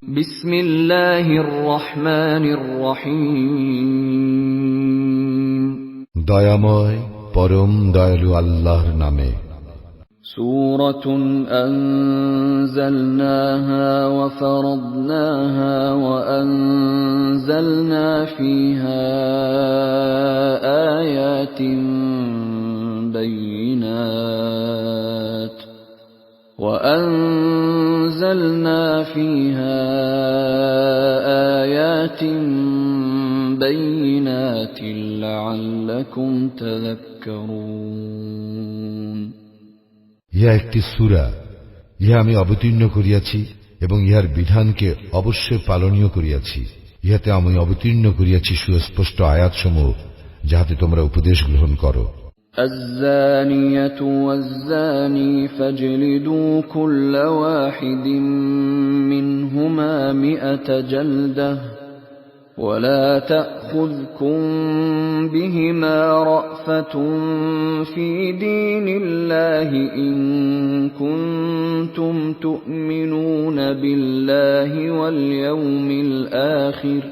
বিসমিল্লাহির রহমানির রহিম। দয়াময় পরম দয়ালু আল্লাহর নামে। সূরাতুন আনজালনাহা ওয়া ফারাদনাহা ওয়া আনজালনা ফীহা আয়াতিন বাইয়িনাত وأنزلنا فيها آيات بينات لعلكم تذكرون। ইহা একটি সূরা, ইহা আমি অবতীর্ণ করিয়াছি এবং ইহার বিধানকে অবশ্যই পালনীয় করিয়াছি। ইহাতে আমি অবতীর্ণ করিয়াছি সুস্পষ্ট আয়াতসমূহ, যাহাতে তোমরা উপদেশ গ্রহণ করো। الزانية والزاني فاجلدوا كل واحد منهما 100 جلدة ولا تأخذكم بهما رأفة في دين الله إن كنتم تؤمنون بالله واليوم الآخر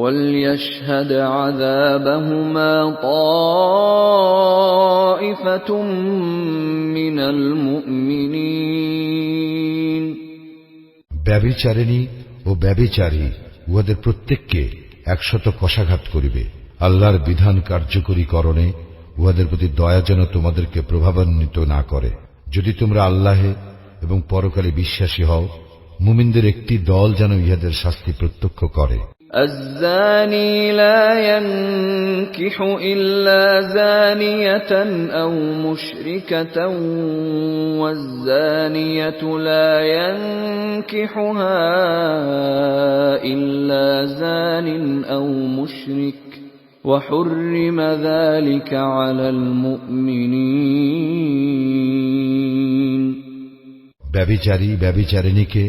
وليشهد عذابهما طائفة من المؤمنين। ব্যভিচারিণী ও ব্যভিচারী উহাদের প্রত্যেককে 100 কশাঘাত করিবে। আল্লাহর বিধান কার্যকরী করণে উহাদের প্রতি দয়া যেন তোমাদেরকে প্রভাবান্বিত না করে। যদি তোমরা আল্লাহে এবং পরকালে বিশ্বাসী হও, মুমিনদের একটি দল যেন ইহাদের শাস্তি প্রত্যক্ষ করে। الزاني لا ينكح إلا زانية أو مشركة والزانية لا ينكحها إلا زان أو مشرك وحرم ذلك على المؤمنين। ব্যভিচারী ব্যভিচারিণীকে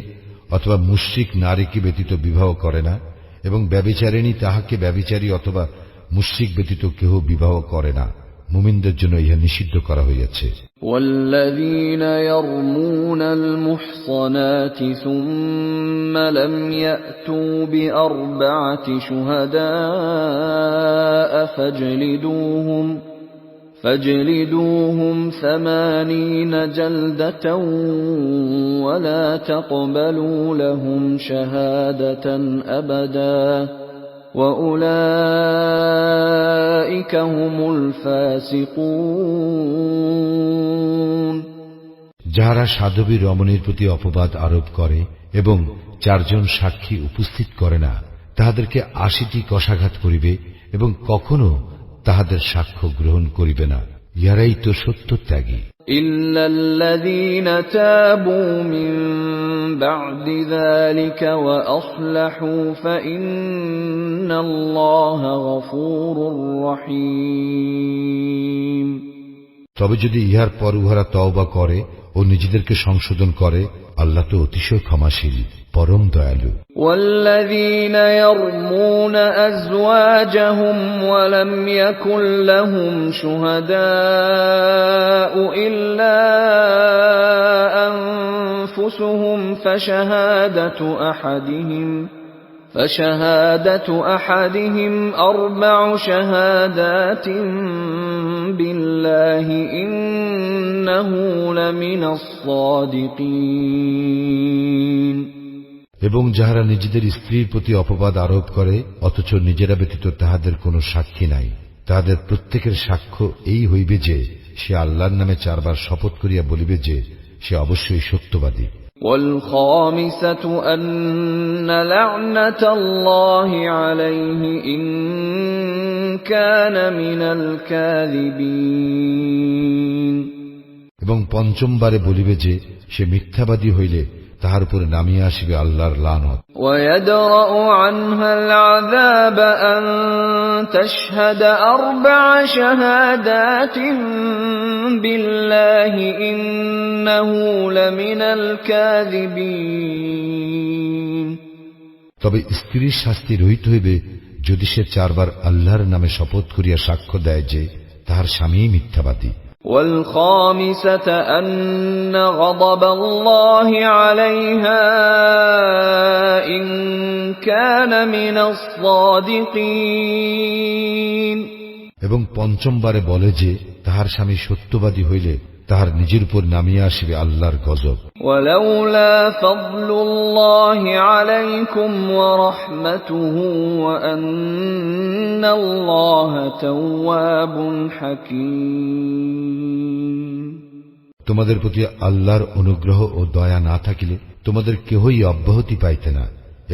অথবা মুশরিক নারীকে ব্যতীত বিবাহ করে না, এবং ব্যভিচারিণী তাহাকে ব্যভিচারী অথবা মুশরিক ব্যতীত কেহ বিবাহ করে না। মুমিনদের জন্য ইহা নিষিদ্ধ করা হইয়াছে। والذين يرمون المحصنات ثم لم يأتوا بأربعة شهداء فاجلدوهم 80 جلدة ولا تقبلوا لهم شهادة أبدا وأولئك هم الفاسقون। যাহারা সাধবী রমণীর প্রতি অপবাদ আরোপ করে এবং 4 জন সাক্ষী উপস্থিত করে না, তাহাদেরকে 80টি কশাঘাত করিবে এবং কখনো তাহাদের সাক্ষ্য গ্রহণ করিবে না। ইহারাই তো সত্যত্যাগী। إلا الذين تابوا من بعد ذلك وأصلحوا فإن الله غفور رحيم। তবে যদি ইহার পর উহারা তওবা করে ও নিজেদেরকে সংশোধন করে, আল্লাহ তো অতিশয় ক্ষমাশীল, পরম দয়ালু। والذين يرمون أزواجهم ولم يكن لهم شهداء إلا أنفسهم فشهادة أحدهم 4 شهادات بالله إنه لمن الصادقين। এবং যাহারা নিজেদের স্ত্রীর প্রতি অপবাদ আরোপ করে অথচ নিজেরা ব্যতীত তাহাদের কোনো সাক্ষী নাই, তাহাদের প্রত্যেকের সাক্ষ্য এই হইবে যে সে আল্লাহর নামে 4 বার শপথ করিয়া বলিবে যে সে অবশ্যই সত্যবাদী। والخامسة أن لعنة الله عليه إن كان من الكاذبين। এবং 5ম বারে বলিবে যে সে মিথ্যাবাদী হইলে তাহার উপরে নামিয়ে আসিবে আল্লাহর লানত। ويدرأ عنها العذاب أن تشهد 4 شهادات بالله إنه لمن الكاذبين। তবে স্ত্রীর শাস্তি রহিত হইবে যদি সে 4 বার আল্লাহর নামে শপথ করিয়া সাক্ষ্য দেয় যে তাহার স্বামী মিথ্যাবাদী। والخامسة أن غضب الله عليها كان من الصادقين এবং পঞ্চমবারে বলে যে তাহার স্বামী সত্যবাদী হইলে তাহার নিজের উপর নামিয়া আসিবে আল্লাহর গজব। ولولا فضل الله عليكم ورحمته وأن الله تواب حكيم তোমাদের প্রতি আল্লাহর অনুগ্রহ ও দয়া না থাকিলে তোমাদের কেহই অব্যাহতি পাইতে না,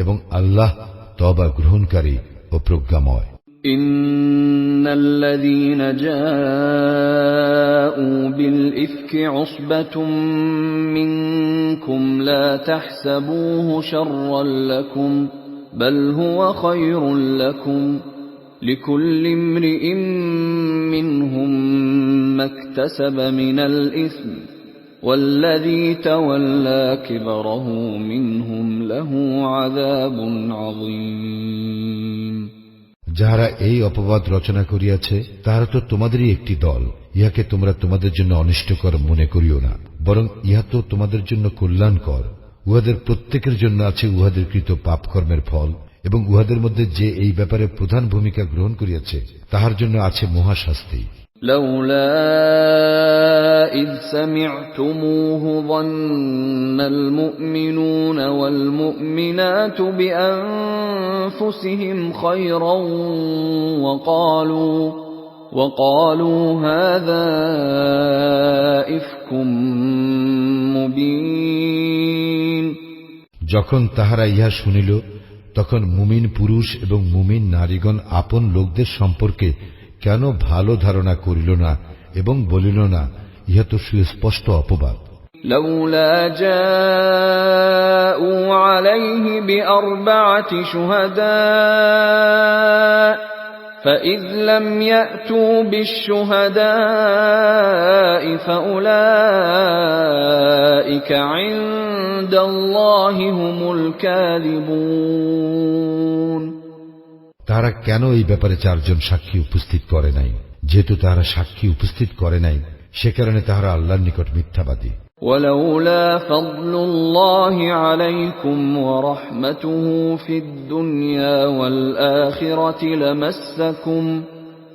এবং আল্লাহ তওবা গ্রহণকারী ও প্রজ্ঞাময়। إن الذين جاءوا بالإفك عصبة منكم لا تحسبوه شرا لكم بل هو خير لكم لكل امرئ منهم ما اكتسب من الإثم والذي تولى كبره منهم له عذاب عظيم যাহারা এই অপবাদ রচনা করিয়াছে তাহারা তো তোমাদেরই একটি দল। ইহাকে তোমরা তোমাদের জন্য অনিষ্টকর মনে করিও না, বরং ইহা তো তোমাদের জন্য কল্যাণকর। উহাদের প্রত্যেকের জন্য আছে উহাদের কৃত পাপকর্মের ফল, এবং উহাদের মধ্যে যে এই ব্যাপারে প্রধান ভূমিকা গ্রহণ করিয়াছে তাহার জন্য আছে মহাশাস্তি। لولا إذ سمعتموه ظن المؤمنون والمؤمنات بأنفسهم خيرا وقالوا هذا إفك مبين যখন তাহারা ইহা শুনিল তখন মুমিন পুরুষ এবং মুমিন নারীগণ আপন লোকদের সম্পর্কে কেন ভালো ধারণা করিল না এবং বলিল না, ইহা তো সুস্পষ্ট অপবাদ। لولا جاءوا عليه بأربعة شهداء فإذ لم يأتوا بالشهداء فأولئك عند الله هم الكاذبون তারা কেন এই ব্যাপারে চারজন সাক্ষী উপস্থিত করে নাই? যেহেতু তারা সাক্ষী উপস্থিত করে নাই, সে কারণে তাহারা আল্লাহর নিকট মিথ্যাবাদী। ولولا فضل الله عليكم ورحمته في الدنيا والآخرة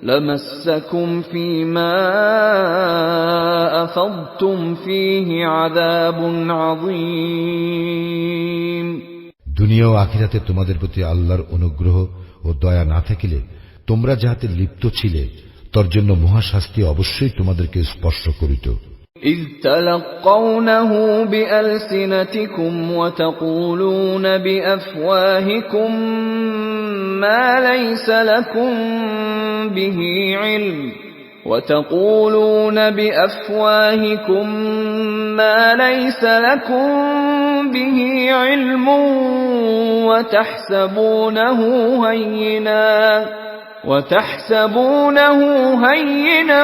لمسكم فيما أفضتم فيه عذاب عظيم দুনিয়া ও আখিরাতে তোমাদের প্রতি আল্লাহর অনুগ্রহ ও দয়া না থাকিলে তোমরা যাহাতে লিপ্ত ছিলে তর জন্য মহাশাস্তি অবশ্যই তোমাদেরকে স্পর্শ করিত। إذ تلقونه بألسنتكم وتقولون بأفواهكم ما ليس لكم به علم وتحسبونه هينا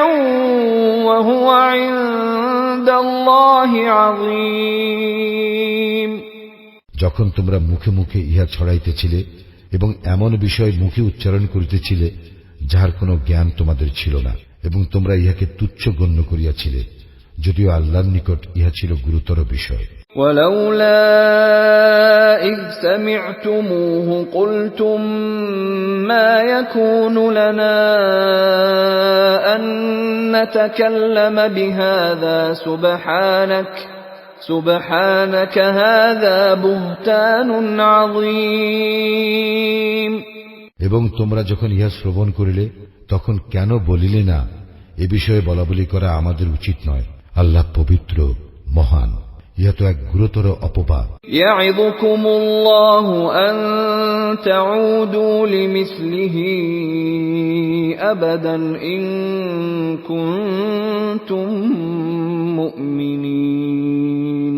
وهو عند الله عظيم যখন তোমরা মুখে মুখে ইহা ছড়াইতেছিলে এবং এমন বিষয় মুখে উচ্চারণ করিতেছিলে যাহার কোনো জ্ঞান তোমাদের ছিল না, এবং তোমরা ইহাকে তুচ্ছ গণ্য করিয়াছিলে, যদিও আল্লাহর নিকট ইহা ছিল গুরুতর বিষয়। ولولا إذ سمعتموه قلتم ما يكون لنا أن نتكلم بهذا سبحانك هذا بهتان عظيم এবং তোমরা যখন ইহা শ্রবণ করিলে তখন কেন বলিলে না, এ বিষয়ে বলাবলি করা আমাদের উচিত নয়, আল্লাহ পবিত্র মহান, ইহা তো এক গুরুতর অপবাদ। يعظكم الله أن تعودوا لمثله أبدا إن كنتم مؤمنين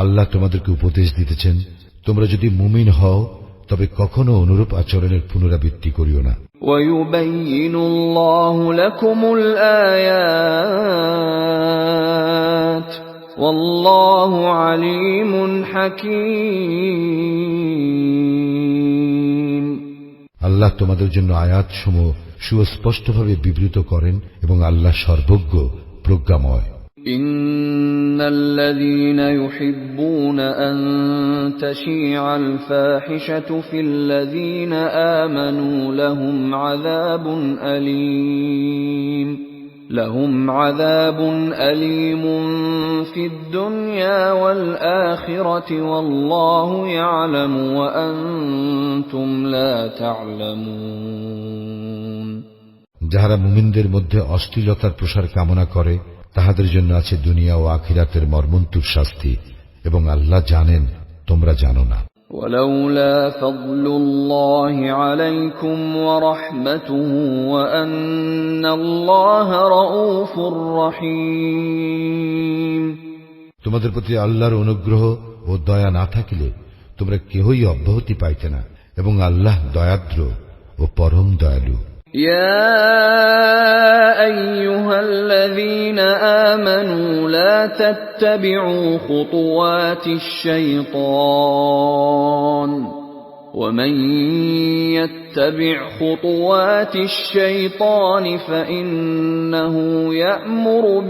আল্লাহ তোমাদেরকে উপদেশ দিতেছেন, তোমরা যদি মুমিন হও তবে কখনো অনুরূপ আচরণের পুনরাবৃত্তি করিও না। ويبين الله لكم الآيات والله عليم حكيم আল্লাহ তোমাদের জন্য আয়াতসমূহ সুস্পষ্টভাবে বিবৃত করেন এবং আল্লাহ সর্বজ্ঞ প্রজ্ঞাময়। إن الذين يحبون أن تشيع الفاحشة في الذين آمنوا لهم عذاب أليم في الدنيا والآخرة والله يعلم وأنتم لا تعلمون যাহারা মুমিনদের মধ্যে অশ্লীলতার প্রসার কামনা করে তাহাদের জন্য আছে দুনিয়া ও আখিরাতের মর্মন্তুদ শাস্তি এবং আল্লাহ জানেন তোমরা জানো না ولولا فضل الله عليكم ورحمته وأن الله رؤوف رحيم তোমাদের প্রতি আল্লাহর অনুগ্রহ ও দয়া না থাকিলে তোমরা কেহই অব্যাহতি পাইতে না এবং আল্লাহ দয়াদ্র ও পরম দয়ালু يا أيها الذين آمنوا لا تتبعوا خطوات الشيطان ومن يتبع خطوات الشيطان فإنه يأمر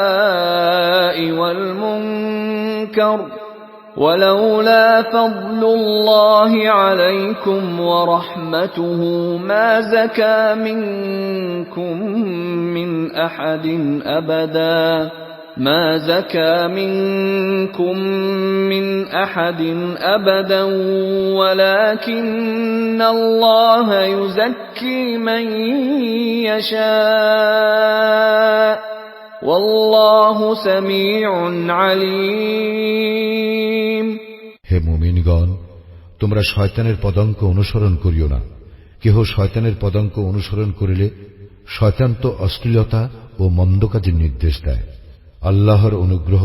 بالفحشاء والمنكر ولولا فضل الله عليكم ورحمته ما زكى منكم من أحد أبدا ولكن الله يزكي من يشاء والله سميع عليم হে মুমিনগণ তোমরা শয়তানের পদাঙ্ক অনুসরণ করিও না কেহ শয়তানের পদাঙ্ক অনুসরণ করিলে শয়তান তো অশ্লীলতা ও মন্দ কাজের নির্দেশ দেয় আল্লাহর অনুগ্রহ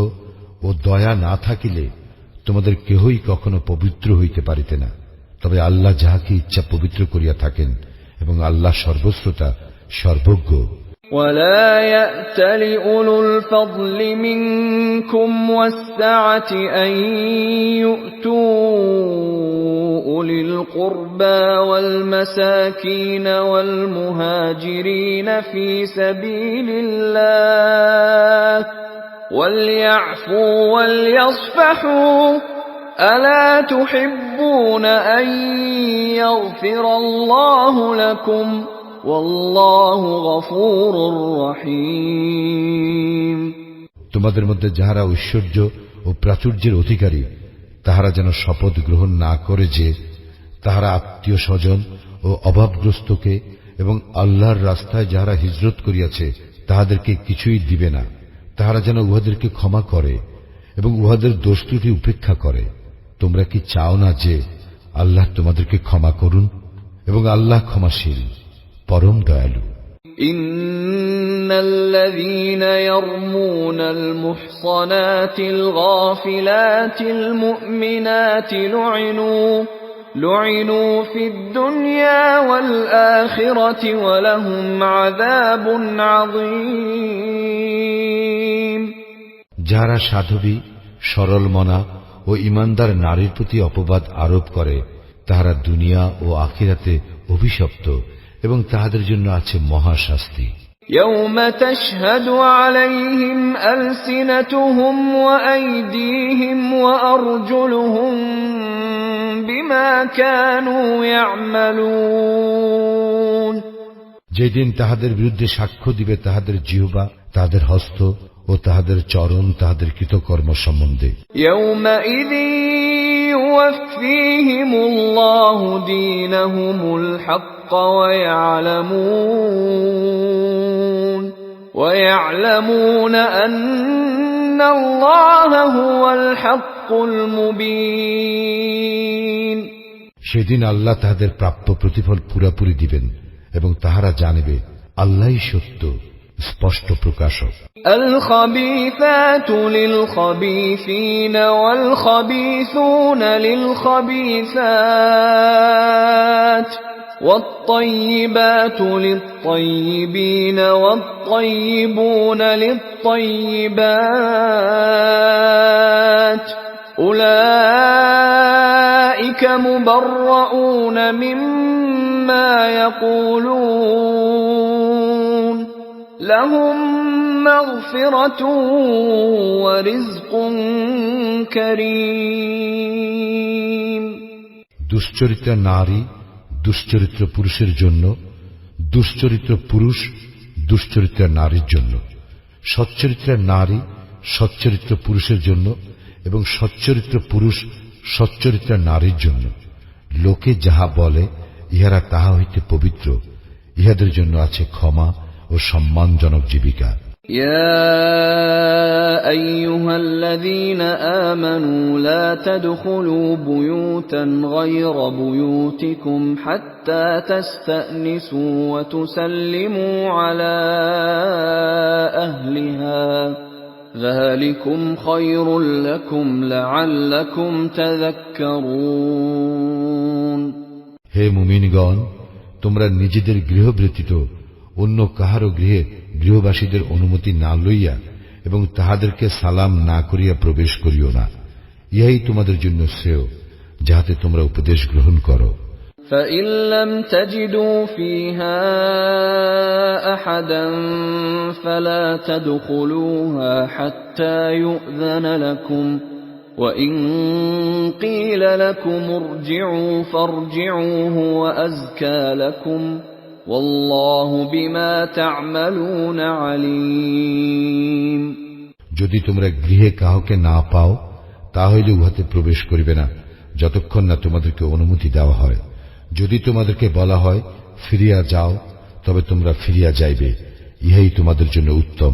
ও দয়া না থাকিলে তোমাদের কেহই কখনো পবিত্র হইতে পারিতে না তবে আল্লাহ যাহাকে ইচ্ছা পবিত্র করিয়া থাকেন এবং আল্লাহ সর্বশ্রোতা সর্বজ্ঞ ولا يأتل أولو الفضل منكم والسعة أن يؤتوا أولي القربى والمساكين والمهاجرين في سبيل الله وليعفوا وليصفحوا ألا تحبون أن يغفر الله لكم والله غفور رحيم তোমাদের মধ্যে যাহারা ঐশ্বর্য ও প্রাচুর্যের অধিকারী তাহারা যেন শপথ গ্রহণ না করে যে তাহারা আত্মীয় স্বজন ও অভাবগ্রস্তকে এবং আল্লাহর রাস্তায় যাহারা হিজরত করিয়াছে তাহাদেরকে কিছুই দিবে না তাহারা যেন উহাদেরকে ক্ষমা করে এবং উহাদের দোষ ত্রুটি উপেক্ষা করে তোমরা কি চাও না যে আল্লাহ তোমাদেরকে ক্ষমা করুন এবং আল্লাহ ক্ষমাশীল পরম দয়ালু إن الذين يرمون المحصنات الغافلات المؤمنات لعنوا في الدنيا والآخرة ولهم عذاب عظيم যারা সাধবী সরল মনা ও ইমানদার নারীর প্রতি অপবাদ আরোপ করে তাহারা দুনিয়া ও আখিরাতে অভিশপ্ত এবং তাহাদের জন্য আছে মহাশাস্তি يوم تشهد عليهم ألسنتهم وأيديهم وأرجلهم بما كانوا يعملون যেদিন তাহাদের বিরুদ্ধে সাক্ষ্য দিবে তাহাদের জিহ্বা তাহাদের হস্ত ও তাহাদের চরণ তাহাদের কৃতকর্ম সম্বন্ধে يومئذ يوفيهم الله دينهم الحق ويعلمون أن الله هو الحق المبين সেদিন আল্লাহ তাহাদের প্রাপ্য প্রতিফল পুরাপুরি দিবেন এবং তাহারা জানিবে আল্লাহই সত্য স্পষ্ট প্রকাশক الخبيثات للخبيثين والخبيثون للخبيثات والطيبات للطيبين والطيبون للطيبات أولئك مبرؤون مما يقولون لهم مغفرة ورزق كريم. দুশ্চরিত্রা নারী দুশ্চরিত্র পুরুষের জন্য, দুশ্চরিত্র পুরুষ দুশ্চরিত্র নারীর জন্য, সচ্চরিত্র নারী সচ্চরিত্র পুরুষের জন্য এবং সচ্চরিত্র পুরুষ সচ্চরিত্র নারীর জন্য। লোকে যাহা বলে ইহারা তাহা হইতে পবিত্র, ইহাদের জন্য আছে ক্ষমা ও সম্মানজনক জীবিকা। يا أيها الذين آمنوا لا تدخلوا بيوتا غير بيوتكم حتى تستأنسوا وتسلموا على أهلها ذلكم خير لكم لعلكم تذكرون. হে মুমিনগণ, তোমরা নিজেদের গৃহ ব্যতীত অন্য কাহারও গৃহে গৃহবাসীদের অনুমতি না লইয়া এবং তাহাদেরকে সালাম না করিয়া প্রবেশ করিও না, ইহাই তোমাদের জন্য শ্রেয়, যাহাতে তোমরা উপদেশ গ্রহণ করো। فإن لم تجدوا فيها أحدا فلا تدخلوها حتى يؤذن لكم وإن قيل لكم ارجعوا فارجعوا هو أزكى لكم والله بما تعملون عليم. যদি তোমরা গৃহে কাউকে না পাও, তাহলে উহাতে প্রবেশ করিবে না যতক্ষণ না তোমাদেরকে অনুমতি দেওয়া হয়। যদি তোমাদেরকে বলা হয় ফিরিয়া যাও, তবে তোমরা ফিরিয়া যাইবে, ইহাই তোমাদের জন্য উত্তম,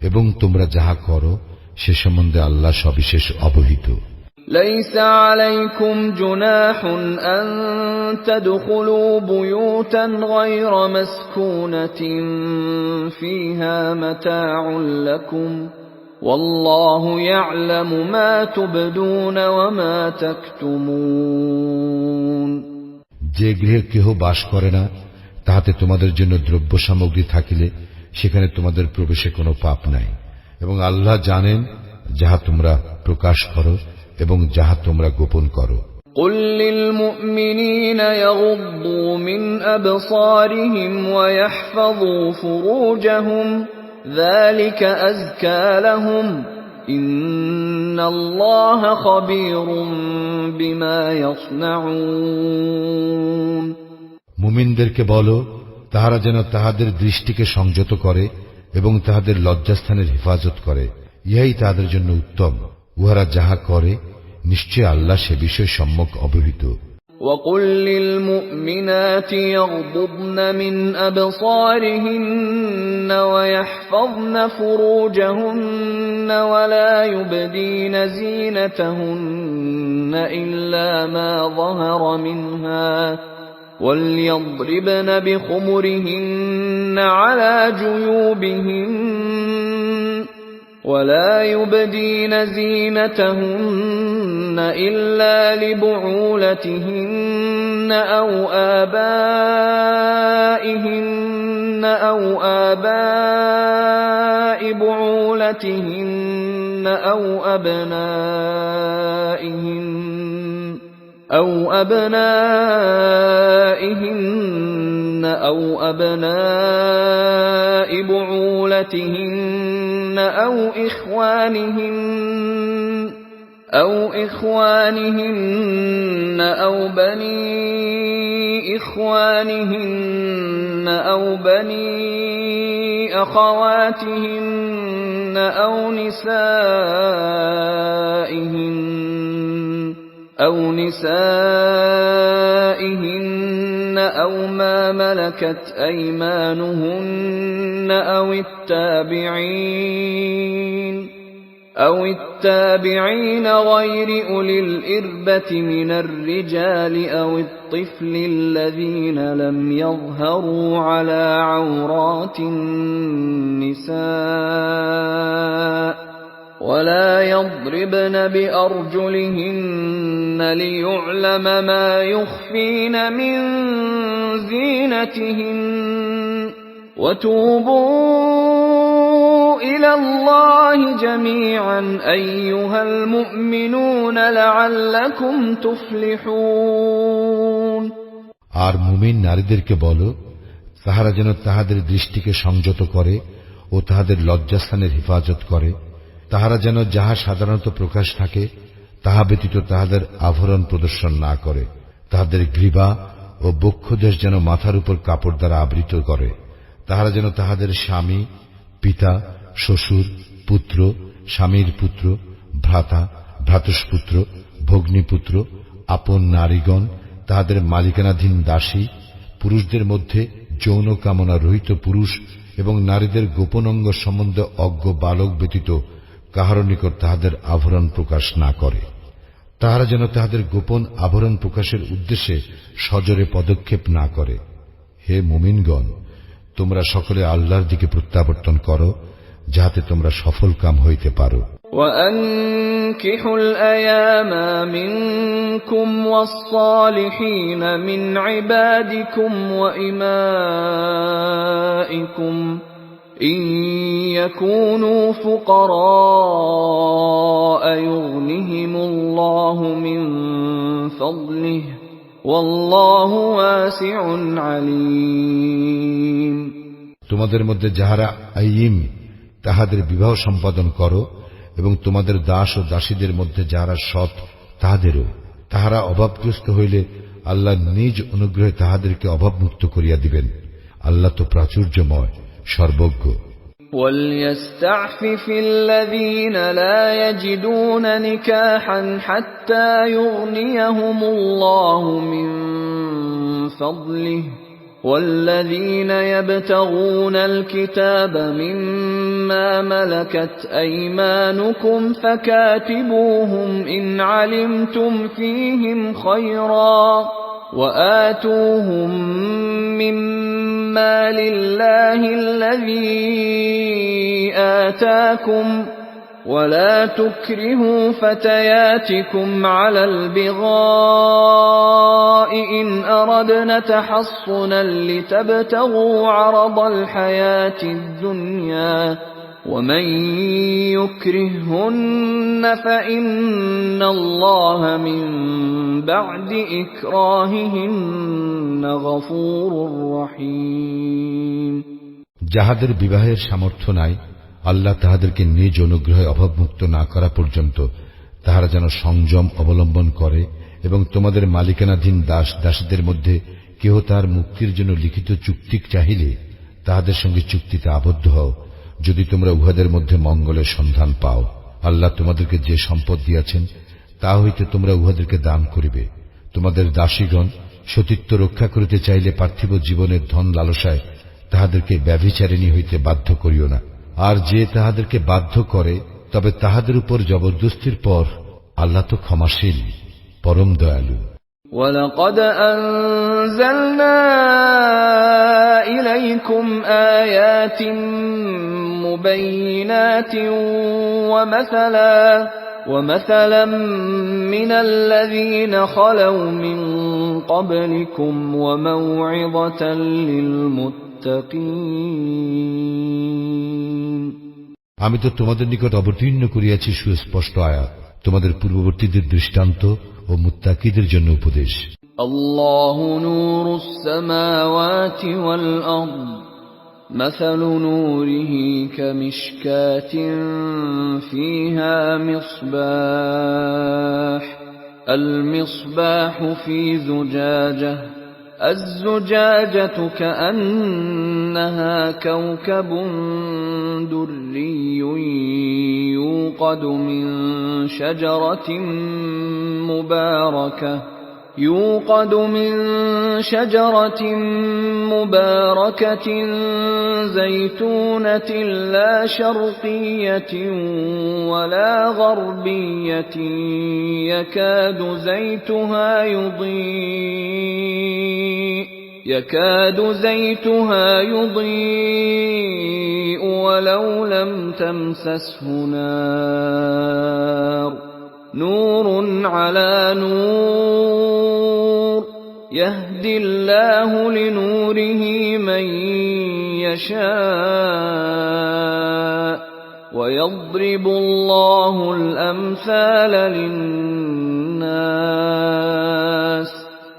এবং তোমরা যাহা করো সে সম্বন্ধে আল্লাহ সবিশেষ অবহিত। ليس عليكم جناح أن تدخلوا بيوتا غير مسكونة فيها متاع لكم والله يعلم ما تبدون وما تكتمون. যে গৃহে কেহ বাস করে না, তাহাতে তোমাদের জন্য দ্রব্য সামগ্রী থাকিলে সেখানে তোমাদের প্রবেশে কোনো পাপ নাই, এবং আল্লাহ জানেন যাহা তোমরা প্রকাশ করো এবং যাহা তোমরা গোপন করো। قل للمؤمنين يغضوا من أبصارهم ويحفظوا فروجهم ذلك أزكى لهم إن الله خبير بما يصنعون. মুমিনদেরকে বলো, তাহারা যেন তাহাদের দৃষ্টিকে সংযত করে এবং তাহাদের লজ্জাস্থানের হেফাজত করে, ইহাই তাহাদের জন্য উত্তম। উহারা যাহা করে নিশ্চয় আল্লাহ সে বিষয় সম্যক অবহিত। وقل للمؤمنات يغضضن من أبصارهن ويحفظن فروجهن ولا يبدين زينتهن إلا ما ظهر منها وليضربن بخمرهن على جيوبهن ولا يبدين زينتهن إلا لبعولتهن أو آباء بعولتهن أو أبنائهن أو بعولتهن أو إخوانهن أو بني إخوانهن أو بني أخواتهن أو نسائهن أو ما ملكت أيمانهن أو التابعين غير أولي الإربة من الرجال أو الطفل الذين لم يظهروا على عورات النساء ولا يضربن بأرجلهن ليعلم ما يخفين من زينتهن وتوبوا إلى الله جميعا أيها المؤمنون لعلكم تفلحون. আর মুমিন নারীদেরকে বলো, তাহারা যেন তাহাদের দৃষ্টিকে সংযত করে ও তাহাদের লজ্জাস্থানের হেফাজত করে, তাহারা যেন যাহা সাধারণত প্রকাশ থাকে তাহা ব্যতীত তাহাদের আভরণ প্রদর্শন না করে, তাহাদের গ্রীবা ও বক্ষদেশ যেন মাথার উপর কাপড় দ্বারা আবৃত করে, তাহারা যেন তাহাদের স্বামী, পিতা, শ্বশুর, পুত্র, স্বামীর পুত্র, ভ্রাতা, ভ্রাতুষ্পুত্র, ভগ্নীপুত্র, আপন নারীগণ, তাহাদের মালিকানাধীন দাসী, পুরুষদের মধ্যে যৌন কামনা রহিত পুরুষ এবং নারীদের গোপন অঙ্গ সম্বন্ধে অজ্ঞ বালক ব্যতীত কাহার নিকট তাহাদের আভরণ প্রকাশ না করে। তাহারা যেন তাহাদের গোপন আভরণ প্রকাশের উদ্দেশ্যে সজোরে পদক্ষেপ না করে। হে মুমিনগণ, তোমরা সকলে আল্লাহর দিকে প্রত্যাবর্তন করো, যাহাতে তোমরা সফল কাম হইতে পারো। وَأَنكِحُوا الْأَيَامَ مِنكُمْ وَالصَّالِحِينَ مِنْ عِبَادِكُمْ وَإِمَائِكُمْ إِنْ يَكُونُوا فُقَرَاءَ يُغْنِهِمُ اللَّهُ مِنْ فَضْلِهِ وَاللَّهُ وَاسِعٌ عَلِيمٌ। তোমাদের মধ্যে যাহারা আইয়িম তাহাদের বিবাহ সম্পাদন করো, এবং তোমাদের দাস ও দাসীদের মধ্যে যাহারা সৎ তাহাদেরও। তাহারা অভাবগ্রস্ত হইলে আল্লাহ নিজ অনুগ্রহে তাহাদেরকে অভাবমুক্ত করিয়া দিবেন। আল্লাহ তো প্রাচুর্যময়, সর্বজ্ঞ। وَلْيَسْتَعْفِفِ الَّذِينَ لَا يَجِدُونَ نِكَاحًا حَتَّى يُغْنِيَهُمُ اللَّهُ مِنْ فَضْلِهِ وَالَّذِينَ يَبْتَغُونَ الْكِتَابَ مِمَّا مَلَكَتْ أَيْمَانُكُمْ فَكَاتِبُوهُمْ إِنْ عَلِمْتُمْ فِيهِمْ خَيْرًا وَآتُوهُمْ مِمَّا لِلَّهِ الَّذِي آتَاكُمْ وَلَا تُكْرِهُوا فَتَيَاتِكُمْ عَلَى الْبِغَاءِ إِنْ أَرَدْنَ تَحَصُّنًا لِتَبْتَغُوا عَرَضَ الْحَيَاةِ الدُّنْيَا وَمَنْ يُكْرِههُّنَّ فَإِنَّ اللَّهَ مِنْ بَعْدِ إِكْرَاهِهِنَّ غَفُورٌ رَحِيمٌ। যাহাদের বিবাহের সামর্থ্য নাই, আল্লাহ তাহাদেরকে নিজ অনুগ্রহে অভাবমুক্ত না করা পর্যন্ত তাহারা যেন সংযম অবলম্বন করে, এবং তোমাদের মালিকানাধীন দাস দাসীদের মধ্যে কেহ তার মুক্তির জন্য লিখিত চুক্তি চাহিলে তাহাদের সঙ্গে চুক্তিতে আবদ্ধ হও, যদি তোমরা উহাদের মধ্যে মঙ্গলের সন্ধান পাও। আল্লাহ তোমাদেরকে যে সম্পদ দিয়াছেন তা হইতে তোমরা উহাদেরকে দান করিবে। তোমাদের দাসীগণ সতীত্ব রক্ষা করিতে চাইলে পার্থিব জীবনের ধন লালসায় তাহাদেরকে ব্যভিচারিণী হইতে বাধ্য করিও না। আর যে তাহাদেরকে বাধ্য করে, তবে তাহাদের উপর জবরদস্তির পর আল্লাহ তো ক্ষমাশীল, পরম দয়ালু। وَلَقَدْ أَنزَلْنَا إِلَيْكُمْ آيَاتٍ مُبَيِّنَاتٍ وَمَثَلًا مِنَ الَّذِينَ خَلَوْا مِنْ قَبْلِكُمْ وَمَوْعِظَةً لِلْمُتَّقِينَ। আমি তো তোমাদের নিকট অবতীর্ণ করিয়াছি সুস্পষ্ট আয়াত, তোমাদের পূর্ববর্তীদের দৃষ্টান্ত ও মুত্তাকিদের জন্য উপদেশ। আল্লাহু নূরুস সামাওয়াতি ওয়াল আরদ মাসালু নূরিহি কামিশকাতিন ফিহা মিসবাহ المصباح في زجاجة الزجاجة كأنها كوكب دري يوقد من شجرة مباركة زيتونة لا شرقية ولا غربية يكاد زيتها يضيء ولو لم تمسسه نار نور على نور يهدي الله لنوره من يشاء ويضرب الله الأمثال للناس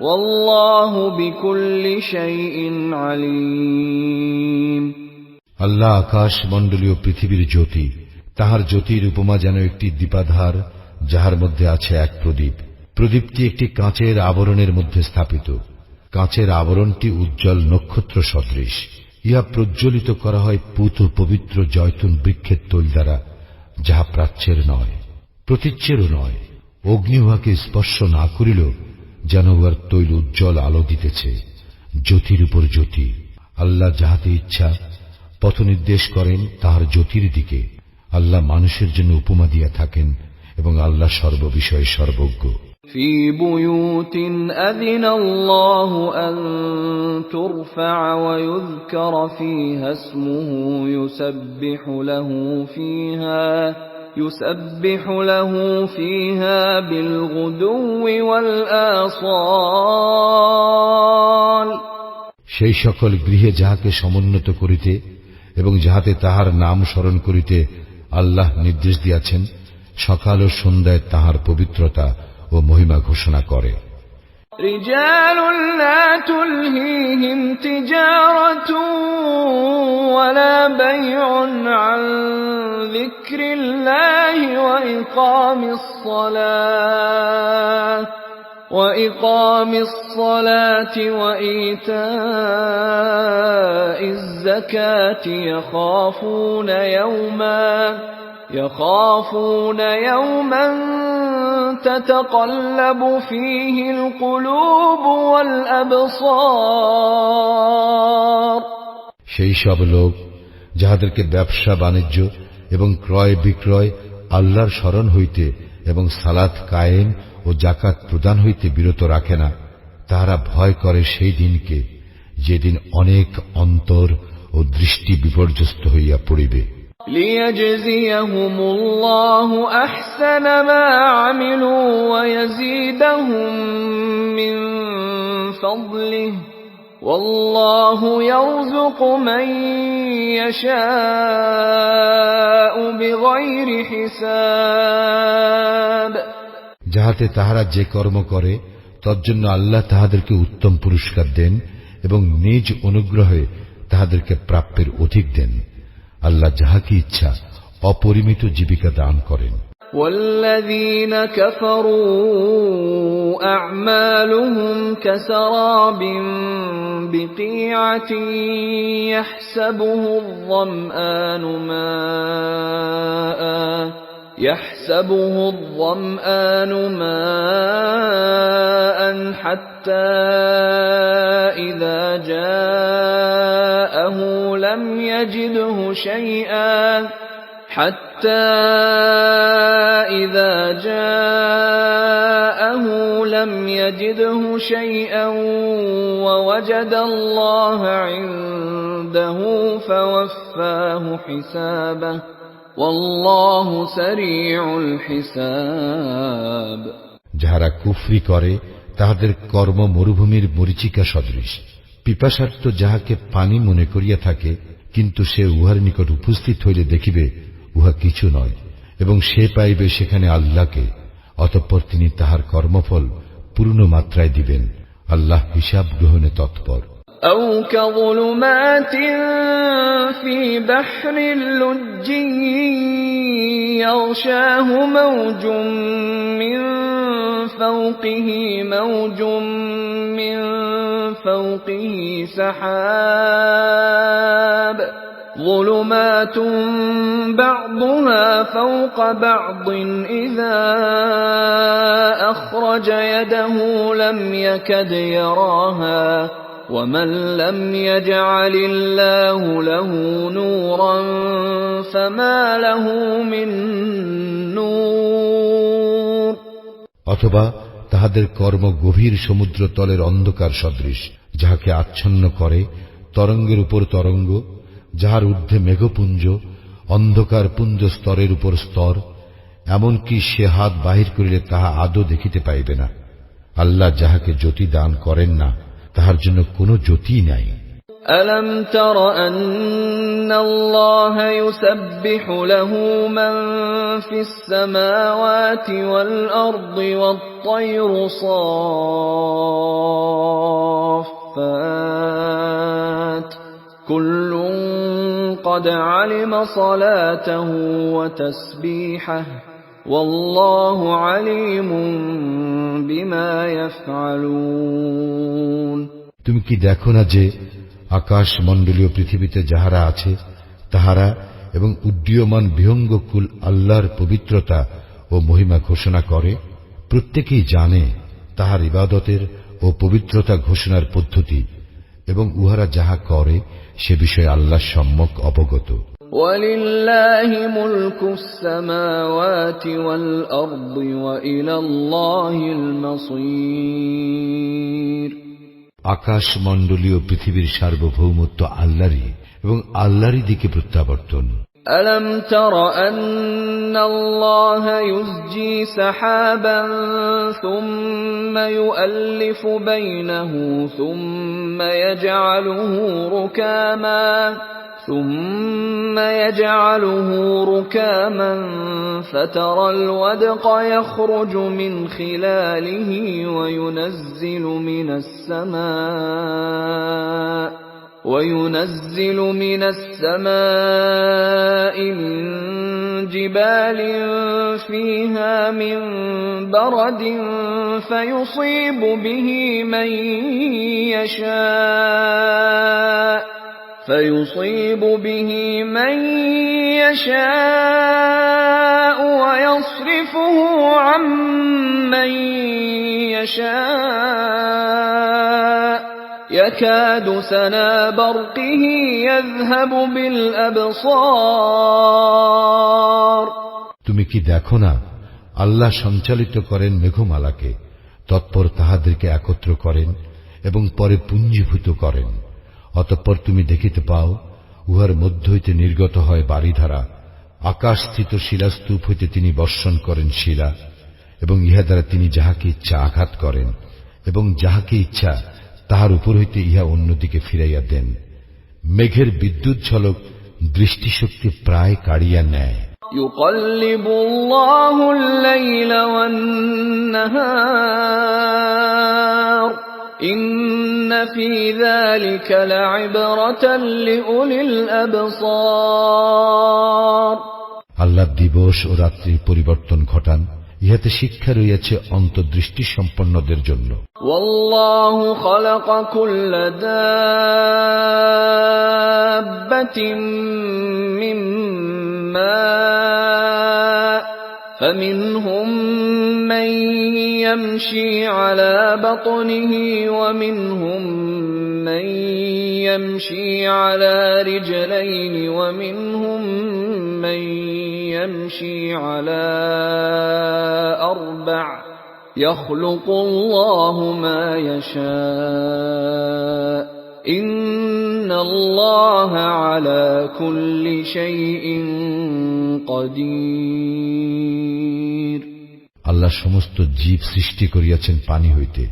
والله بكل شيء عليم। আল্লাহ আকাশ মণ্ডলীয় পৃথিবীর জ্যোতি, তাহার জ্যোতির উপমা যেন একটি দীপাধার, যাহার মধ্যে আছে এক প্রদীপ। প্রদীপটি একটি কাঁচের আবরণের মধ্যে স্থাপিত। কাঁচের আবরণটি উজ্জ্বল নক্ষত্র সদৃশ। ইহা প্রজ্বলিত করা হয় পূত পবিত্র জয়তুন বৃক্ষের তৈল দ্বারা, যাহা প্রাচ্যের নয়, প্রতীচ্যেরও নয়। অগ্নি উহাকে স্পর্শ না করিল, যেন উহার তৈল উজ্জ্বল আলো দিতেছে। জ্যোতির উপর জ্যোতি। আল্লাহ যাহাতে ইচ্ছা পথ নির্দেশ করেন তাহার জ্যোতির দিকে। আল্লাহ মানুষের জন্য উপমা দিয়া থাকেন এবং আল্লাহ সর্ববিষয়ে সর্বজ্ঞ। في بيوت أذن الله أن ترفع ويذكر فيها اسمه يسبح له فيها بالغدو والآصال। সেই সকল গৃহে যাহাকে সমুন্নত করিতে এবং যাহাতে তাহার নাম স্মরণ করিতে আল্লাহ নির্দেশ দিয়াছেন, সকাল ও সন্ধ্যায় তাহার পবিত্রতা ও মহিমা ঘোষণা করে। رجال لا تلهيهم تجارة ولا بيع عن ذكر الله وإقام الصلاة وإيتاء الزكاة يخافون يوما تتقلب فيه القلوب والأبصار। সেই সব লোক যাহাদেরকে ব্যবসা বাণিজ্য এবং ক্রয় বিক্রয় আল্লাহর স্মরণ হইতে এবং সালাত কায়েম ও জাকাত প্রদান হইতে বিরত রাখে না, তাহারা ভয় করে সেই দিনকে, যেদিন অনেক অন্তর ও দৃষ্টি বিপর্যস্ত হইয়া পড়িবে। ليجزيهم الله أحسن ما عملوا ويزيدهم من فضله والله يرزق من يشاء بغير حساب। যাহাতে তাহারা যে কর্ম করে তজ্জন্য আল্লাহ তাহাদেরকে উত্তম পুরস্কার দেন এবং নিজ অনুগ্রহে তাহাদেরকে প্রাপ্যের অধিক দেন। আল্লাহ যাহাকে ইচ্ছা অপরিমিত জীবিকা দান করেন। والذين كفروا أعمالهم كسراب بقيعة يحسبه الظمآن ماء حتى إذا جاءه لم يجده شيئا ووجد الله عنده فوفاه حسابه والله سريع الحساب। যাহারা কুফরি করে তাহাদের কর্ম মরুভূমির মরীচিকা সদৃশ। পিপাসার্ত যাহাকে পানি মনে করিয়া থাকে, কিন্তু সে উহার নিকট উপস্থিত হইলে দেখিবে উহা কিছু নয়, এবং সে পাইবে সেখানে আল্লাহকে। অতঃপর তিনি তাহার কর্মফল পূর্ণ মাত্রায় দিবেন। আল্লাহ হিসাব গ্রহণে তৎপর। أو كظلمات في بحر لج يغشاه موج من فوقه سحاب ظلمات بعضها فوق بعض إذا أخرج يده لم يكد يراها ومن لم يجعل الله له نورا فما له من نور। অথবা তাহাদের কর্ম গভীর সমুদ্র তলের অন্ধকার সদৃশ, যাহাকে আচ্ছন্ন করে তরঙ্গের উপর তরঙ্গ, যাহার ঊর্ধ্বে মেঘপুঞ্জ, অন্ধকার পুঞ্জ স্তরের উপর স্তর, এমনকি সে হাত বাহির করিলে তাহা আদৌ দেখিতে পাইবে না। আল্লাহ যাহাকে জ্যোতি দান করেন না, তাহার জন্য কোনো জ্যোতি নাই। ألم تر أن الله يسبح له من في السماوات والأرض والطير صافات كل قد علم صلاته وتسبيحه والله عليم بما يفعلون তুমি কি দেখো না যে আকাশ মণ্ডলীয় পৃথিবীতে যাহারা আছে তাহারা এবং উড্ডীয়মান বিহঙ্গকুল আল্লাহর পবিত্রতা ও মহিমা ঘোষণা করে, প্রত্যেকেই জানে তাহার ইবাদতের ও পবিত্রতা ঘোষণার পদ্ধতি, এবং উহারা যাহা করে সে বিষয়ে আল্লাহ সম্যক অবগত। وَلِلَّهِ مُلْكُ السَّمَاوَاتِ وَالْأَرْضِ وَإِلَى اللَّهِ الْمَصِيرُ। আকাশ মণ্ডলীয় পৃথিবীর সার্বভৌমত্ব আল্লাহরই এবং আল্লাহরই দিকে প্রত্যাবর্তন। أَلَمْ تَرَ أَنَّ اللَّهَ يُزْجِي سَحَابًا ثُمَّ يُؤَلِّفُ بَيْنَهُ ثُمَّ يَجْعَلُهُ رُكَامًا فَتَرَى الْوَدْقَ يَخْرُجُ مِنْ خِلَالِهِ وينزل من السماء من جبال فيها من برد فيصيب به من يشاء ويصرفه عن من يشاء يكاد سنا برقه يذهب بالأبصار। তুমি কি দেখো না আল্লাহ সঞ্চালিত করেন মেঘমালাকে, তৎপর তাহাদেরকে একত্র করেন এবং পরে পুঞ্জীভূত করেন। অতঃপর তুমি দেখিতে পাও উহার মধ্য হইতে নির্গত হয় বারিধারা। আকাশস্থিত শিলাস্তূপ হইতে তিনি বর্ষণ করেন শিলা, এবং ইহা দ্বারা তিনি যাহাকে ইচ্ছা আঘাত করেন, এবং যাহাকে ইচ্ছা তাহার উপর হইতে ইহা অন্যদিকে ফিরাইয়া দেন। মেঘের বিদ্যুৎ ঝলক দৃষ্টিশক্তি প্রায় কাড়িয়া নেয়। يُقَلِّبُ اللَّهُ اللَّيْلَ وَالنَّهَارَ إِنَّ فِي ذَلِكَ لَعِبْرَةً لِأُولِي الْأَبْصَارِ। আল্লাহ দিবস ও রাত্রির পরিবর্তন ঘটান, ইহাতে শিক্ষা রয়েছে অন্তর্দৃষ্টি সম্পন্নদের জন্য। والله خلق كل دابة من ماء فمنهم من يمشي على بطنه ومنهم من يمشي على رجلين ومنهم من يمشي على أربع يخلق الله ما يشاء إن الله على كل شيء قدير। আল্লাহ সমস্ত জীব সৃষ্টি করিয়াছেন পানি হইতে।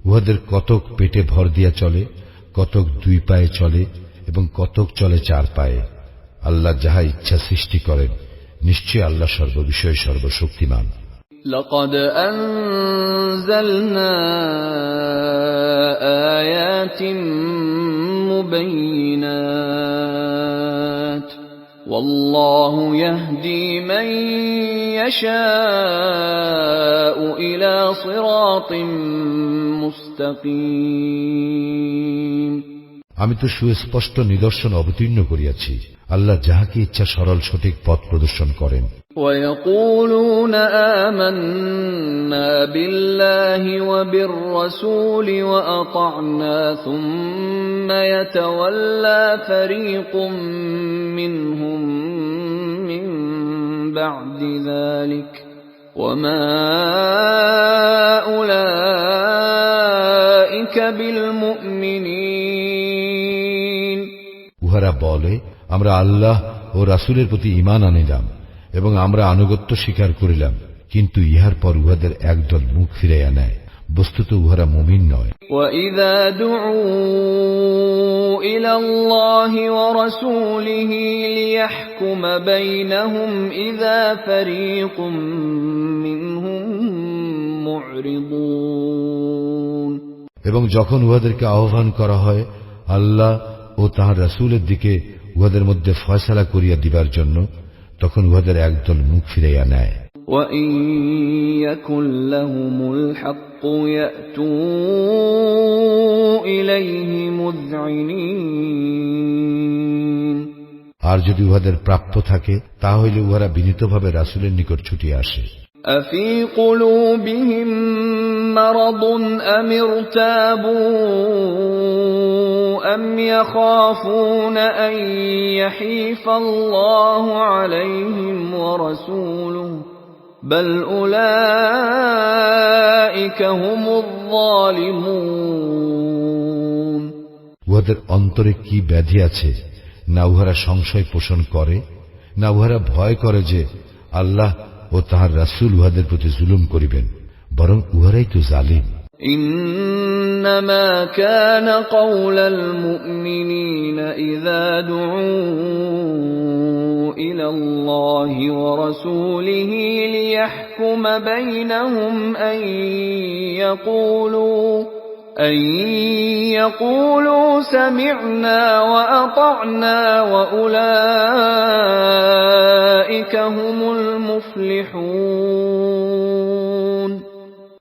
উহাদের কতক পেটে ভর দিয়া চলে, কতক দুই পায়ে চলে এবং কতক চলে চার পায়ে। আল্লাহ যাহা ইচ্ছা সৃষ্টি করেন, নিশ্চয় আল্লাহ সর্ববিষয়ে সর্বশক্তিমান। لقد أنزلنا آيات مبينات والله يهدي من يشاء إلى صراط مستقيم। আমি তো সুস্পষ্ট নিদর্শন অবতীর্ণ করিয়াছি, আল্লাহ যাহাকে ইচ্ছা সরল সঠিক পথ প্রদর্শন করেন। ويقولون آمنا بالله وبالرسول وأطعنا ثم يتولى فريق منهم من بعد ذلك وما أولئك بالمؤمنين। উহারা বলে, আমরা আল্লাহ ও রাসূলের প্রতি ঈমান আনিলাম এবং আমরা আনুগত্য স্বীকার করিলাম, কিন্তু ইহার পর উহাদের একদল মুখ ফিরাইয়া নেয়। বস্তুত উহারা মুমিন নয়। وَإِذَا دُعُوا إِلَى اللَّهِ وَرَسُولِهِ لِيَحْكُمَ بَيْنَهُمْ إِذَا فَرِيقٌ مِّنْهُمْ مُعْرِضُونَ। এবং যখন উহাদেরকে আহ্বান করা হয় আল্লাহ ও তাঁর রাসূলের দিকে উহাদের মধ্যে ফয়সালা করিয়া দিবার জন্য, তখন উহাদের একদল মুখ ফিরাইয়া নেয়। وَإِن يَكُن لَّهُمُ الْحَقُّ يَأْتُوا إِلَيْهِ مُذْعِنِينَ। আর যদি উহাদের প্রাপ্য থাকে, তা হইলে উহারা বিনীতভাবে রাসূলের নিকট ছুটিয়া আসে। أَفِي قُلُوبِهِم مَّرَضٌ أَمِ ارْتَابُوا أَمْ يَخَافُونَ أَن يَحِيفَ اللَّهُ عَلَيْهِمْ وَرَسُولُهُ بَلْ أُولَٰئِكَ هُمُ الظَّالِمُونَ। উহাদের অন্তরে কি ব্যাধি আছে? না উহারা সংশয় পোষণ করে, না উহারা ভয় করে যে আল্লাহ ও তাহার রাসূল উহাদের প্রতি জুলুম করিবেন, বরং উহারাই তো জালিম। إنما كان قول المؤمنين إذا دعوا إلى الله ورسوله ليحكم بينهم أن يقولوا سمعنا وأطعنا وأولئك هم المفلحون।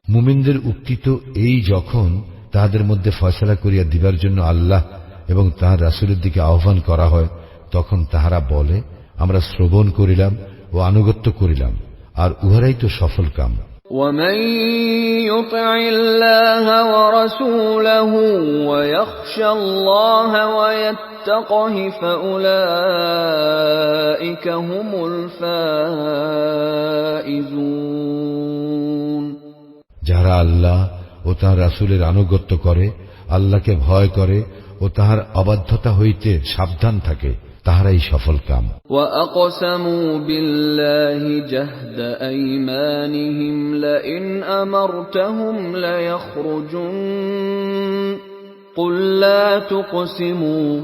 মুমিনদের উক্তি তো এই, যখন তাহাদের মধ্যে ফয়সালা করিয়া দিবার জন্য আল্লাহ এবং তাহার রাসূলের দিকে আহ্বান করা হয়, তখন তাহারা বলে, আমরা শ্রবণ করিলাম ও আনুগত্য করিলাম, আর উহারাই তো সফল কাম। وَمَن يُطِعِ اللَّهَ وَرَسُولَهُ وَيَخْشَ اللَّهَ وَيَتَّقْهِ فَأُولَئِكَ هُمُ الْفَائِزُونَ। যাহারা আল্লাহ ও তাহার রাসূলের আনুগত্য করে, আল্লাহকে ভয় করে ও তাহার অবাধ্যতা হইতে সাবধান থাকে, তাহারাই সফল কাম। وَأَقْسَمُوا بِاللَّهِ جَهْدَ أَيْمَانِهِمْ لَئِنْ أَمَرْتَهُمْ لَيَخْرُجُنَّ قُل لَّا تُقْسِمُوا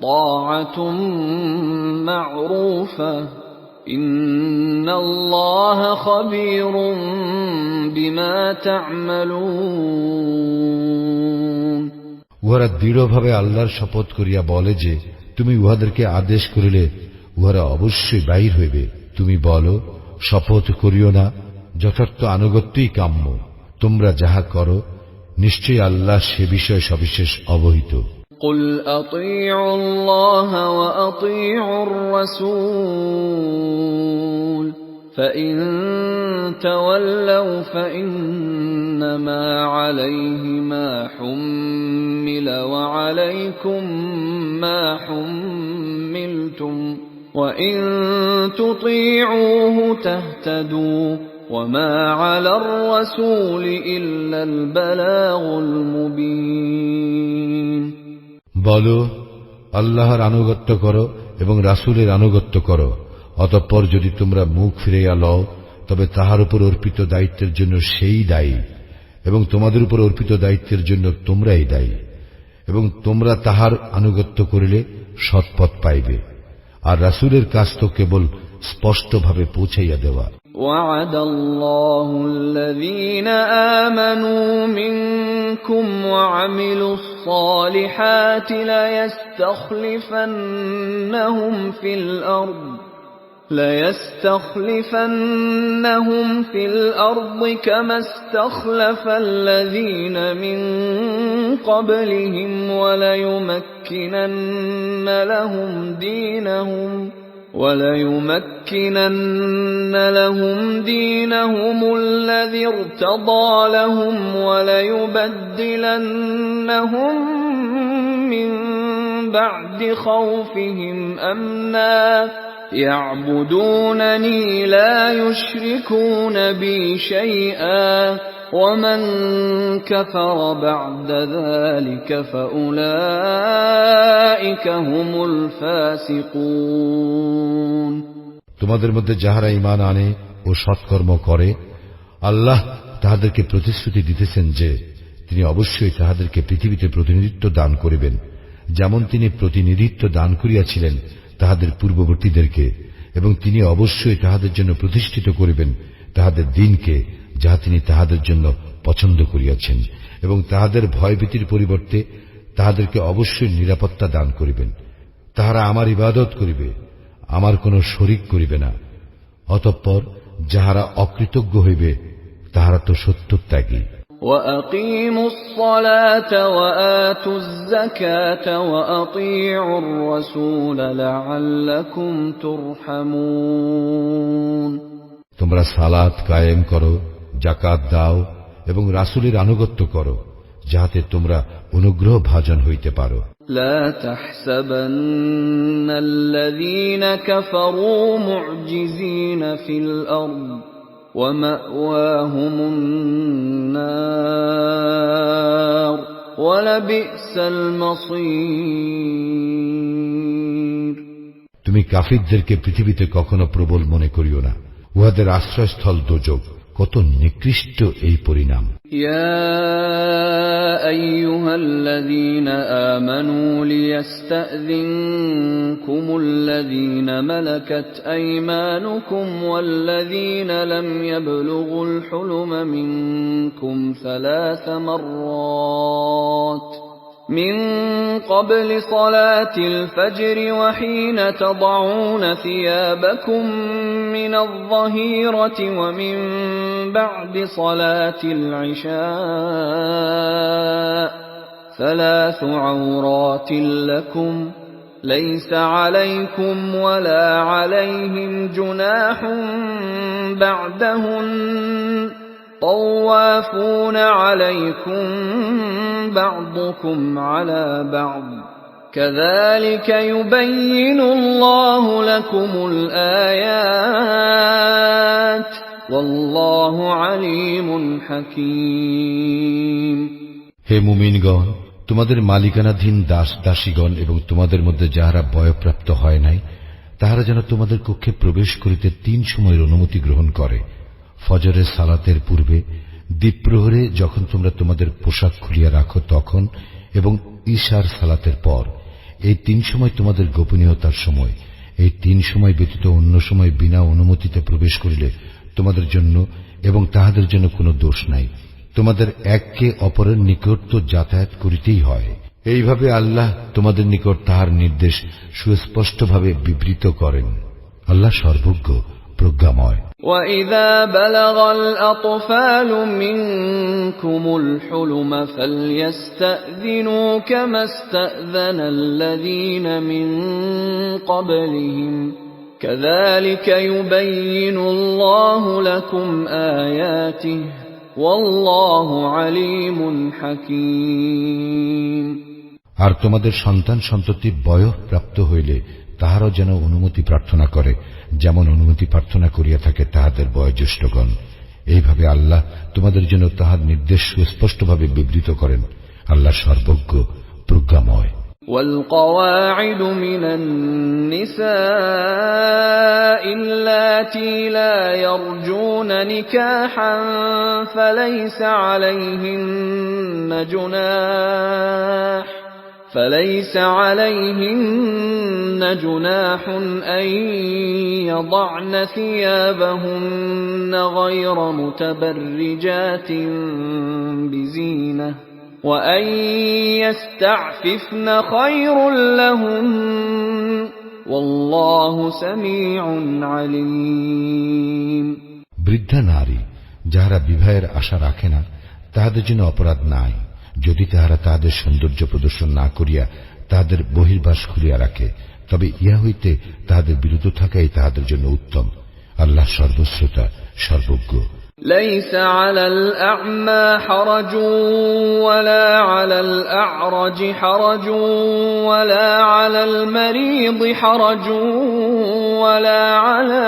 طَاعَةٌ مَّعْرُوفَةٌ إِنَّ اللَّهَ خَبِيرٌ بِمَا تَعْمَلُونَ। উহারা দৃঢ়ভাবে আল্লাহর শপথ করিয়া বলে যে, তুমি উহাদেরকে আদেশ করিলে উহারা অবশ্যই বাহির হইবে। তুমি বলো, শপথ করিও না, যথার্থ আনুগত্যই কাম্য। তোমরা যাহা করো, নিশ্চয়ই আল্লাহ সে বিষয়ে সবিশেষ অবহিত। قُلْ أَطِيعُوا اللَّهَ وَأَطِيعُوا الرَّسُولَ فَإِن تَوَلَّوْا فَإِنَّمَا عَلَيْهِ مَا حُمِّلَ وَعَلَيْكُمْ مَا حُمِّلْتُمْ وَإِن تُطِيعُوهُ تَهْتَدُوا وَمَا عَلَى الرَّسُولِ إِلَّا الْبَلَاغُ الْمُبِينُ। বলো, আল্লাহর আনুগত্য করো এবং রাসূলের আনুগত্য করো। অতঃপর যদি তোমরা মুখ ফিরাইয়া লও, তবে তাহার উপর অর্পিত দায়িত্বের জন্য সেই দায়ী, এবং তোমাদের উপর অর্পিত দায়িত্বের জন্য তোমরাই দায়ী, এবং তোমরা তাহার আনুগত্য করিলে সৎপথ পাইবে। আর রাসূলের কাজ তো কেবল স্পষ্টভাবে পৌঁছাইয়া দেওয়া। وعد الله الذين آمنوا منكم وعملوا الصالحات ليستخلفنهم في الأرض كما استخلف الذين من قبلهم وليمكنن لهم دينهم الذي ارتضى لهم وليبدلنهم من بعد خوفهم أمنا يعبدونني لا يشركون بي شيئا ومن كفر بعد ذلك فأولئك هم الفاسقون। তোমাদের মধ্যে যাহারা ঈমান আনে ও সৎকর্ম করে, আল্লাহ তাহাদেরকে প্রতিশ্রুতি দিতেছেন যে তিনি অবশ্যই তাহাদেরকে পৃথিবীতে প্রতিনিধিত্ব দান করিবেন, যেমন তিনি প্রতিনিধিত্ব দান করিয়াছিলেন তাহাদের পূর্ববর্তীদেরকে, এবং তিনি অবশ্যই তাহাদের জন্য প্রতিষ্ঠিত করিবেন তাহাদের দ্বীনকে, যাহা তিনি তাহাদের জন্য পছন্দ করিয়াছেন, এবং তাহাদের ভয়ভীতির পরিবর্তে তাহাদেরকে অবশ্যই নিরাপত্তা দান করিবেন। তাহারা আমার ইবাদত করিবে, আমার কোনো শরীক করিবে না। অতঃপর যাহারা অকৃতজ্ঞ হইবে তাহারা তো সত্যত্যাগী। وَأَقِيمُوا الصَّلَاةَ وَآتُوا الزَّكَاةَ وَأَطِيعُوا الرَّسُولَ لَعَلَّكُمْ تُرْحَمُونَ। তোমরা সালাত কায়েম করো, যাকাত দাও এবং রাসূলের আনুগত্য করো, যাহাতে তোমরা অনুগ্রহ ভাজন হইতে পারো। لا تحسبن الذين كفروا معجزين في الأرض ومأواهم النار ولبئس المصير। তুমি কাফিরদেরকে পৃথিবীতে কখনো প্রবল মনে করিও না, উহাদের আশ্রয়স্থল দোজখ, কত নিকৃষ্ট এই পরিণাম। يا أيها الذين آمنوا ليستأذنكم الذين ملكت أيمانكم والذين لم يبلغوا الحلم منكم 3 مرات من قبل صلاة الفجر وحين تضعون ثيابكم من الظهيرة ومن بعد صلاة العشاء 3 عورات لكم ليس عليكم ولا عليهم جناح بعدهن طوافون عليكم بعضكم على بعض كذلك يبين الله لكم الآيات والله عليم حكيم। হে মুমিনগণ, তোমাদের মালিকানাধীন দাস দাসীগণ এবং তোমাদের মধ্যে যাহারা বয়ঃপ্রাপ্ত হয় নাই, তাহারা যেন তোমাদের কক্ষে প্রবেশ করিতে 3 সময়ের অনুমতি গ্রহণ করে। ফজরের সালাতের পূর্বে, দ্বীপ্রহরে যখন তোমরা তোমাদের পোশাক খুলিয়া রাখো তখন, এবং ঈশার সালাতের পর। এই 3 সময় তোমাদের গোপনীয়তার সময়। এই 3 সময় ব্যতীত অন্য সময় বিনা অনুমতিতে প্রবেশ করিলে তোমাদের জন্য এবং তাহাদের জন্য কোনো দোষ নাই। তোমাদের এককে অপরের নিকট তো যাতায়াত করিতেই হয়। এইভাবে আল্লাহ তোমাদের নিকট তাহার নির্দেশ সুস্পষ্টভাবে বিবৃত করেন। আল্লাহ সর্বজ্ঞ, প্রজ্ঞাময়। وَإِذَا بَلَغَ الْأَطْفَالُ مِنكُمُ الْحُلُمَ فَلْيَسْتَأْذِنُوا كَمَا اسْتَأْذَنَ الَّذِينَ مِن قَبْلِهِمْ كَذَلِكَ يُبَيِّنُ اللَّهُ لَكُمْ آيَاتِهِ وَاللَّهُ عَلِيمٌ حَكِيمٌ। আর তোমাদের সন্তান সন্ততি বয়ঃপ্রাপ্ত হইলে তাহারাও যেন অনুমতি প্রার্থনা করে, যেমন অনুমতি প্রার্থনা করিয়া থাকে তাহাদের বয়োজ্যেষ্ঠগণ। এইভাবে আল্লাহ তোমাদের জন্য তাহার নির্দেশ সুস্পষ্টভাবে বিবৃত করেন। আল্লাহ সর্বজ্ঞ, প্রজ্ঞাময়। والقواعد من النساء اللاتي لا يرجون نكاحا فليس عليهن جناح أن يضعن ثيابهن غير متبرجات بزينة وأن يستعففن خير لهن والله سميع عليم। বৃদ্ধা নারী যাহারা বিবাহের আশা রাখে না, তাহাদের জন্য অপরাধ নাই যদি তাহারা তাহাদের সৌন্দর্য প্রদর্শন না করিয়া তাহাদের বহির্বাস খুলিয়া রাখে, তবে ইহা হইতে তাহাদের বিরত থাকাই তাহাদের জন্য উত্তম। আল্লাহ সর্বশ্রোতা, সর্বজ্ঞ। ليس على الأعمى حرج ولا على الأعرج حرج ولا على المريض حرج ولا على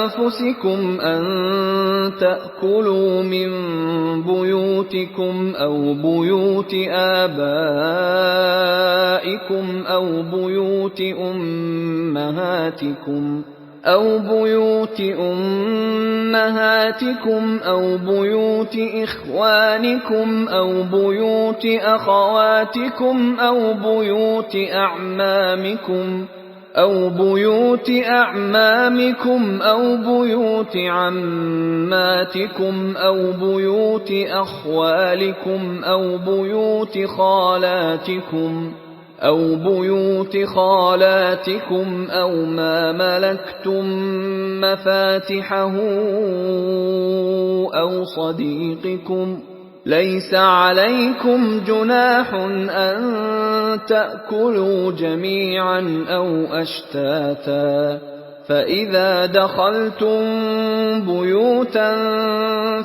أنفسكم أن تأكلوا من بيوتكم أو بيوت آبائكم أو بيوت أمهاتكم أو بيوت إخوانكم أو بيوت أخواتكم أو بيوت أعمامكم أو بيوت أعمامكم أو بيوت عماتكم أو بيوت أخوالكم أو بيوت خالاتكم أو ما ملكتم مفاتحه أو صديقكم ليس عليكم جناح أن تأكلوا جميعا أو أشتاتا فإذا دخلتم بيوتا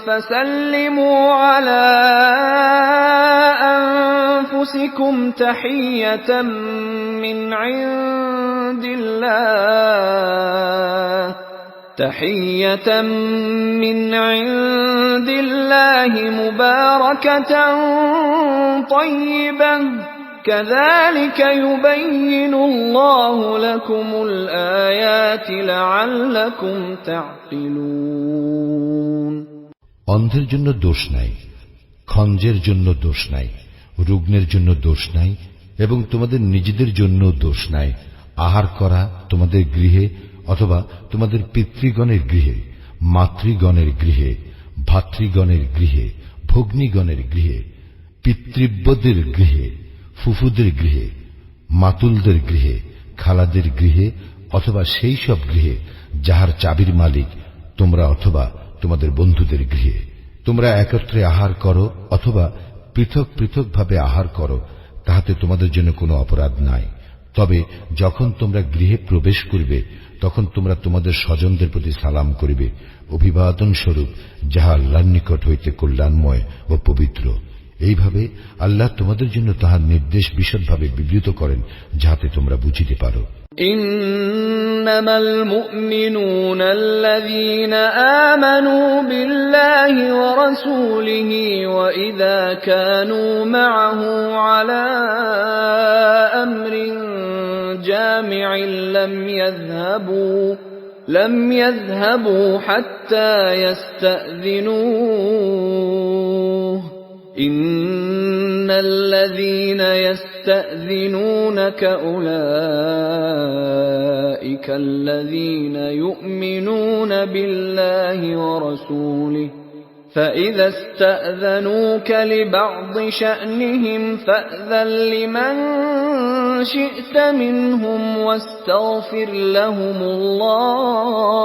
فسلموا على أنفسكم تحية من عند الله مباركة طيبة كذلك يبين الله لكم الآيات لعلكم تعقلون অন্ধের জন্য দোষ নাই, খঞ্জের জন্য দোষ নাই, রুগ্নের জন্য দোষ নাই এবং তোমাদের নিজেদের জন্য দোষ নাই আহার করা তোমাদের গৃহে অথবা তোমাদের পিতৃগণের গৃহে, মাতৃগণের গৃহে, ভাতৃগণের গৃহে, ভগ্নীগণের গৃহে, পিতৃব্যদের গৃহে, ফুফুদের গৃহে, মাতুলদের গৃহে, খালাদের গৃহে অথবা সেই সব গৃহে যাহার চাবির মালিক তোমরা অথবা তোমাদের বন্ধুদের গৃহে। তোমরা একত্রে আহার করো অথবা পৃথক পৃথক ভাবে আহার করো, তাহাতে তোমাদের জন্য কোনো অপরাধ নাই। তবে যখন তোমরা গৃহে প্রবেশ করবে তখন তোমরা তোমাদের স্বজনদের প্রতি সালাম করিবে অভিবাদন স্বরূপ, যাহা আল্লাহর নিকট হইতে কল্যাণময় ও পবিত্র। এইভাবে আল্লাহ তোমাদের জন্য তাহার নির্দেশ বিশদভাবে বিবৃত করেন, যাহাতে তোমরা বুঝিতে পারো। إنما المؤمنون الذين آمنوا بالله ورسوله وإذا كانوا معه على أمر جامع لم يذهبوا حتى يستأذنوه إن الذين يستأذنونك أولئك الذين يؤمنون بالله ورسوله فإذا استأذنوك لبعض شأنهم فأذن لمن شئت منهم واستغفر لهم الله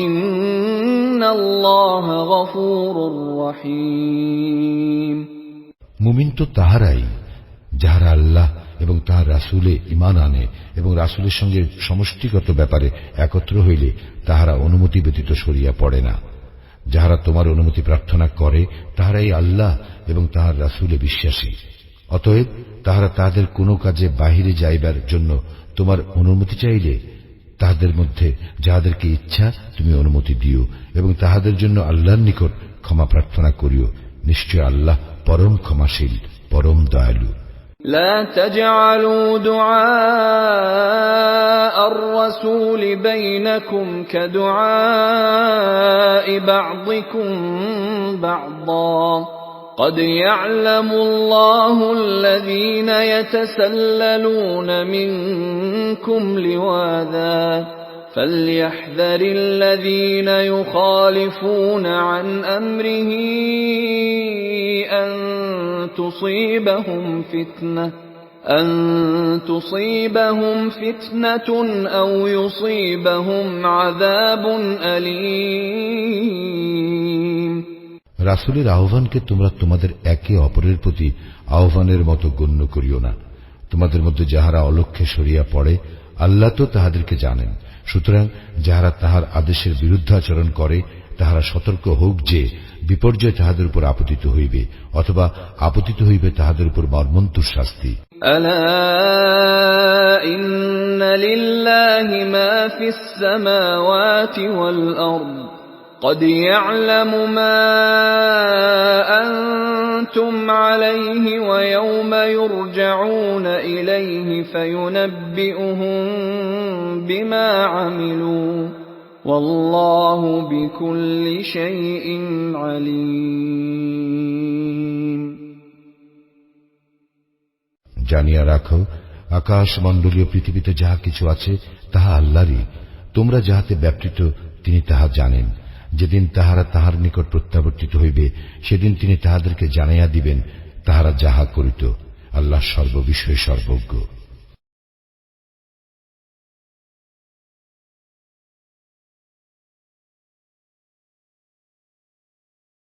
إن الله غفور رحيم মুমিন তো তাহারাই যাহারা আল্লাহ এবং তাহার রাসূলে ঈমান আনে এবং রাসূলের সঙ্গে সমষ্টিগত ব্যাপারে একত্র হইলে তাহারা অনুমতি ব্যতীত সরিয়া পড়ে না। যাহারা তোমার অনুমতি প্রার্থনা করে তাহারাই আল্লাহ এবং তাহার রাসূলে বিশ্বাসী। অতএব তাহারা তাহাদের কোনো কাজে বাহিরে যাইবার জন্য তোমার অনুমতি চাইলে তাহাদের মধ্যে যাহাদেরকে ইচ্ছা তুমি অনুমতি দিও এবং তাহাদের জন্য আল্লাহর নিকট ক্ষমা প্রার্থনা করিও। নিশ্চয় আল্লাহ পরম ক্ষমাশীল, পরম দয়ালু। لا تجعلوا دعاء الرسول بينكم كدعاء بعضكم بعضا قد يعلم الله الذين يتسللون منكم لواذا فليحذر الذين يخالفون عن أمره أن تصيبهم فتنة أو يصيبهم عذاب أليم রাসূলের আহ্বানকে তোমরা তোমাদের একে অপরের প্রতি আহ্বানের মতো গণ্য করিও না। তোমাদের মধ্যে যাহারা অলক্ষ্যে সরিয়া পড়ে আল্লাহ তো তাহাদেরকে জানেন। সুতরাং যাহারা তাহার আদেশের বিরুদ্ধাচরণ করে তাহারা সতর্ক হোক যে বিপর্যয় তাহাদের উপর আপতিত হইবে অথবা আপতিত হইবে তাহাদের উপর মর্মন্তুর শাস্তি। ألا إن لله ما في السماوات والأرض قد يعلم ما أنتم عليه ويوم يرجعون إليه فينبئهم بما عملوا والله بكل شيء عليم। জানিয়া রাখো আকাশ মণ্ডলীয় পৃথিবীতে যাহা কিছু আছে তাহা আল্লাহরই। তোমরা যাহাতে ব্যাপৃত তিনি তাহা জানেন। যেদিন তাহারা তাহার নিকট প্রত্যাবর্তিত হইবে সেদিন তিনি তাহাদেরকে জানাইয়া দিবেন তাহারা যাহা করিত। আল্লাহ সর্ববিষয়ে সর্বজ্ঞ।